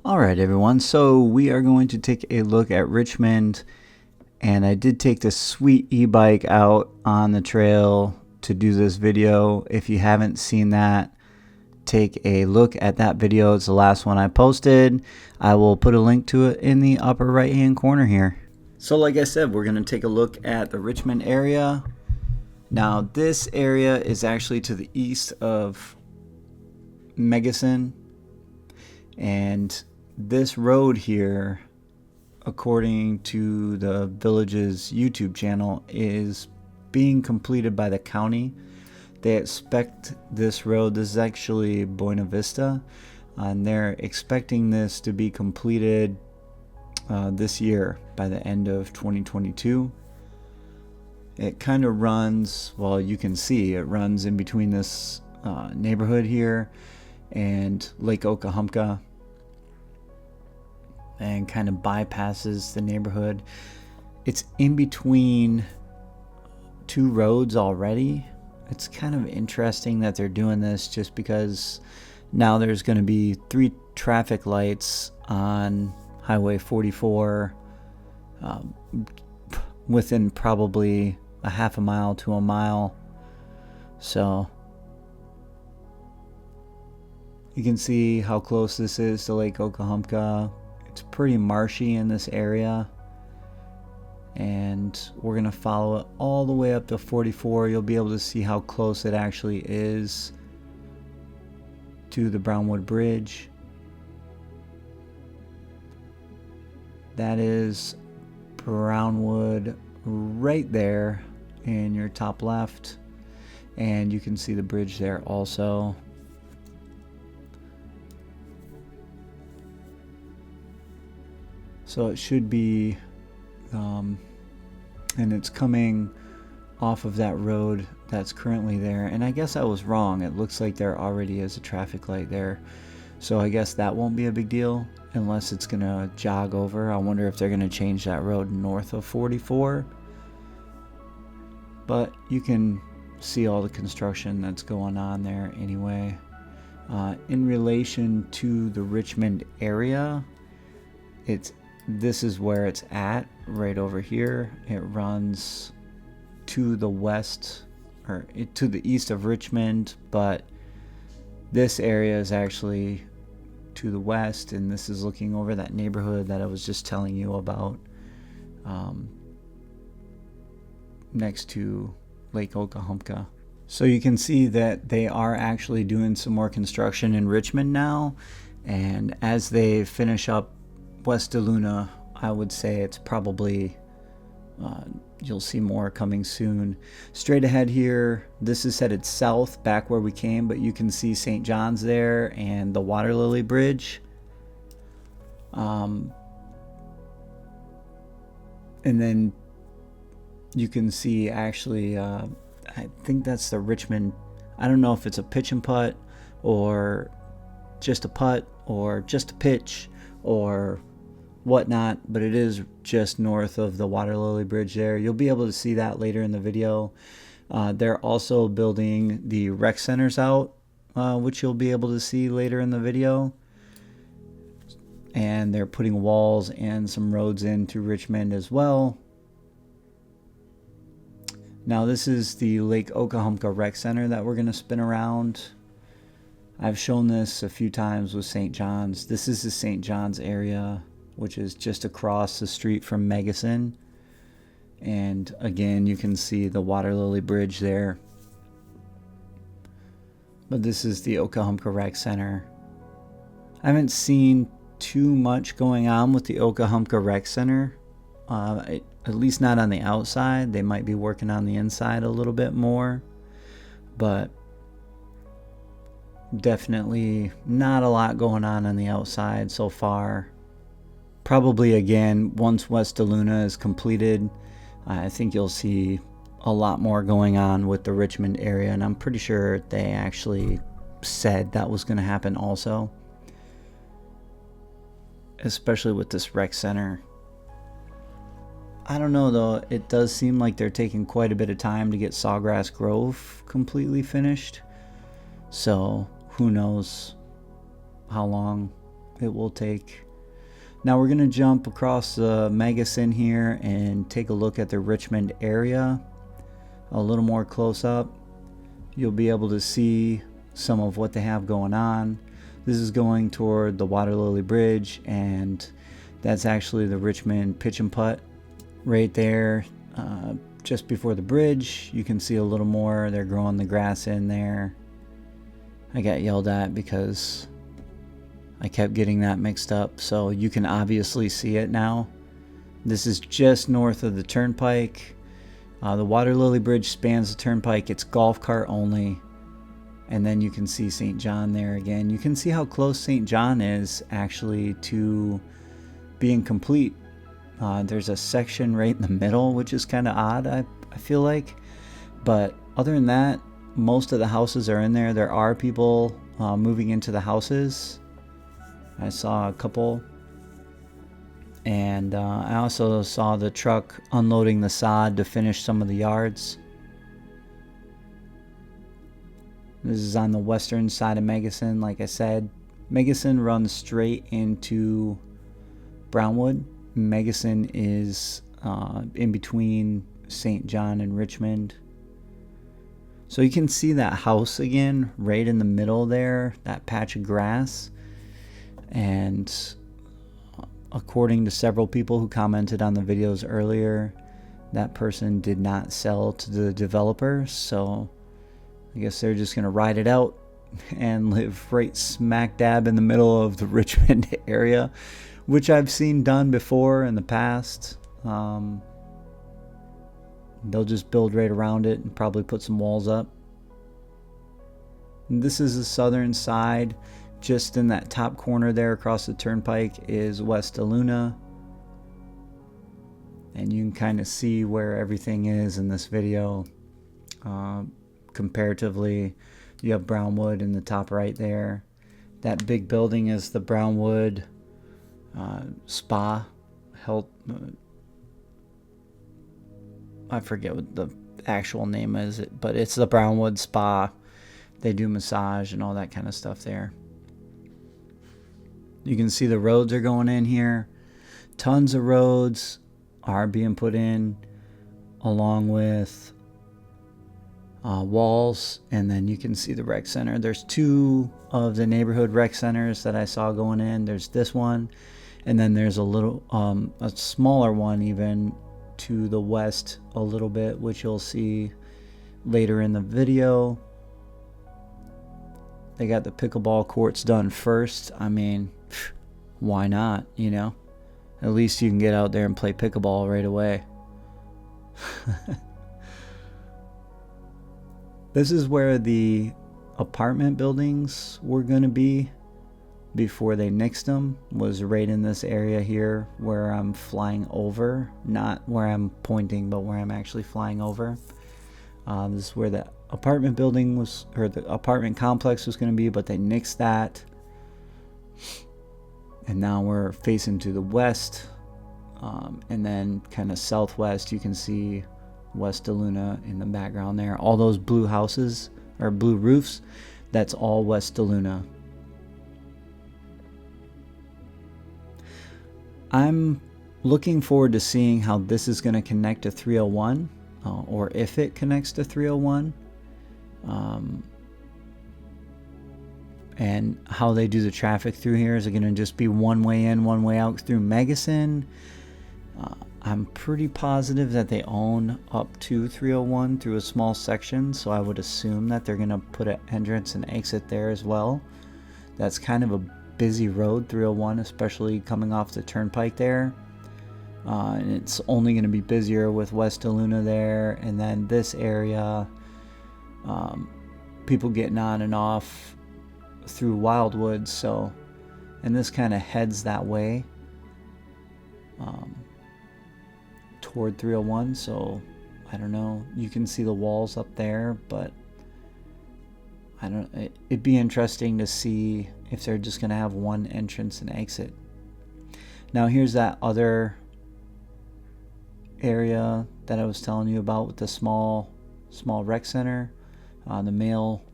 Alright everyone, so we are going to take a look at Richmond, and I did take this sweet e-bike out on the trail to do this video. If you haven't seen that, take a look at that video. It's the last one I posted. I will put a link to it in the upper right hand corner here. So like I said, we're going to take a look at the Richmond area. Now this area is actually to the east of Megacin, and this road here, according to the village's YouTube channel, is being completed by the county. They expect this road, this is actually Buena Vista, and they're expecting this to be completed this year by the end of 2022. It kind of runs, well, you can see it runs in between this neighborhood here and Lake Okahumpka, and kind of bypasses the neighborhood. It's in between two roads already. It's kind of interesting that they're doing this, just because now there's going to be 3 traffic lights on Highway 44 within probably a half a mile to a mile. So you can see how close this is to Lake Okahumpka. It's pretty marshy in this area, and we're going to follow it all the way up to 44. You'll be able to see how close it actually is to the Brownwood Bridge. That is Brownwood right there in your top left, and you can see the bridge there also. So it should be, and it's coming off of that road that's currently there. And I guess I was wrong. It looks like there already is a traffic light there. So I guess that won't be a big deal unless it's going to jog over. I wonder if they're going to change that road north of 44. But you can see all the construction that's going on there anyway. In relation to the Richmond area, this is where it's at, right over here. It runs to the west, or to the east of Richmond, but this area is actually to the west, and this is looking over that neighborhood that I was just telling you about, next to Lake Okahumpka. So you can see that they are actually doing some more construction in Richmond now, and as they finish up West DeLuna, I would say it's probably you'll see more coming soon. Straight ahead here, this is headed south back where we came, but you can see St. John's there and the Water Lily Bridge. And then you can see actually I think that's the Richmond, I don't know if it's a pitch and putt or just a putt or just a pitch or whatnot, but it is just north of the Water Lily Bridge there. You'll be able to see that later in the video. They're also building the rec centers out, which you'll be able to see later in the video. And they're putting walls and some roads into Richmond as well. Now this is the Lake Okahumpka Rec Center that we're going to spin around. I've shown this a few times with St. John's. This is the St. John's area, which is just across the street from Megacin. And again, you can see the Water Lily Bridge there. But this is the Okahumpka Rec Center. I haven't seen too much going on with the Okahumpka Rec Center. At least not on the outside. They might be working on the inside a little bit more. But definitely not a lot going on the outside so far. Probably again, once West DeLuna is completed, I think you'll see a lot more going on with the Richmond area, and I'm pretty sure they actually said that was going to happen also, especially with this rec center. I don't know though, it does seem like they're taking quite a bit of time to get Sawgrass Grove completely finished, so who knows how long it will take. Now we're going to jump across the Magasin here and take a look at the Richmond area a little more close up. You'll be able to see some of what they have going on. This is going toward the Brownwood Bridge, and that's actually the Richmond pitch and putt right there. Just before the bridge, you can see a little more. They're growing the grass in there. I got yelled at because I kept getting that mixed up, so you can obviously see it now. This is just north of the turnpike. The Water Lily Bridge spans the turnpike. It's golf cart only. And then you can see St. John there again. You can see how close St. John is actually to being complete. There's a section right in the middle, which is kind of odd, I feel like. But other than that, most of the houses are in there. There are people moving into the houses. I saw a couple. And I also saw the truck unloading the sod to finish some of the yards. This is on the western side of Magasin. Like I said, Magasin runs straight into Brownwood. Magasin is in between St. John and Richmond. So you can see that house again right in the middle there, that patch of grass. And according to several people who commented on the videos earlier, that person did not sell to the developer, so I guess they're just going to ride it out and live right smack dab in the middle of the Richmond area, which I've seen done before in the past. They'll just build right around it and probably put some walls up. And this is the southern side. Just in that top corner there across the turnpike is West Aluna. And you can kind of see where everything is in this video. Comparatively, you have Brownwood in the top right there. That big building is the Brownwood Spa Health. I forget what the actual name is, but it's the Brownwood Spa. They do massage and all that kind of stuff there. You can see the roads are going in here. Tons of roads are being put in, along with walls. And then you can see the rec center. There's two of the neighborhood rec centers that I saw going in. There's this one, and then there's a little a smaller one even to the west a little bit, which you'll see later in the video. They got the pickleball courts done first. I mean, why not, you know? At least you can get out there and play pickleball right away. This is where the apartment buildings were going to be before they nixed them, was right in this area here where I'm flying over. Not where I'm pointing, but where I'm actually flying over. This is where the apartment building was, or the apartment complex was going to be, but they nixed that. And now we're facing to the west, and then kind of southwest. You can see West Aluna in the background there. All those blue houses or blue roofs, that's all West Aluna. I'm looking forward to seeing how this is going to connect to 301, or if it connects to 301. And how they do the traffic through here. Is it going to just be one way in, one way out through Magasin? I'm pretty positive that they own up to 301 through a small section, so I would assume that they're going to put an entrance and exit there as well. That's kind of a busy road, 301, especially coming off the turnpike there. And it's only going to be busier with West Aluna there, and then this area, people getting on and off through Wildwood. So, and this kind of heads that way toward 301. So I don't know, you can see the walls up there, but I don't, it'd be interesting to see if they're just going to have one entrance and exit. Now here's that other area that I was telling you about with the small rec center, the mail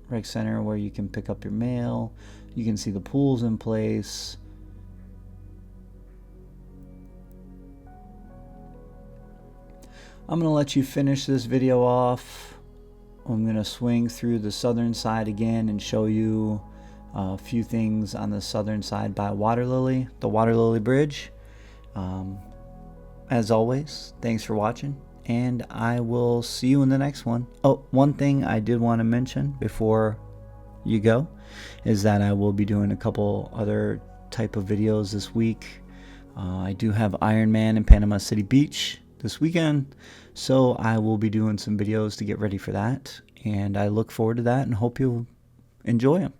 rec center where you can pick up your mail. You can see the pool's in place. I'm going to let you finish this video off. I'm going to swing through the southern side again and show you a few things on the southern side by Water Lily, the Water Lily Bridge. As always, thanks for watching, and I will see you in the next one. Oh, one thing I did want to mention before you go is that I will be doing a couple other type of videos this week. I do have Iron Man in Panama City Beach this weekend, so I will be doing some videos to get ready for that, and I look forward to that and hope you'll enjoy them.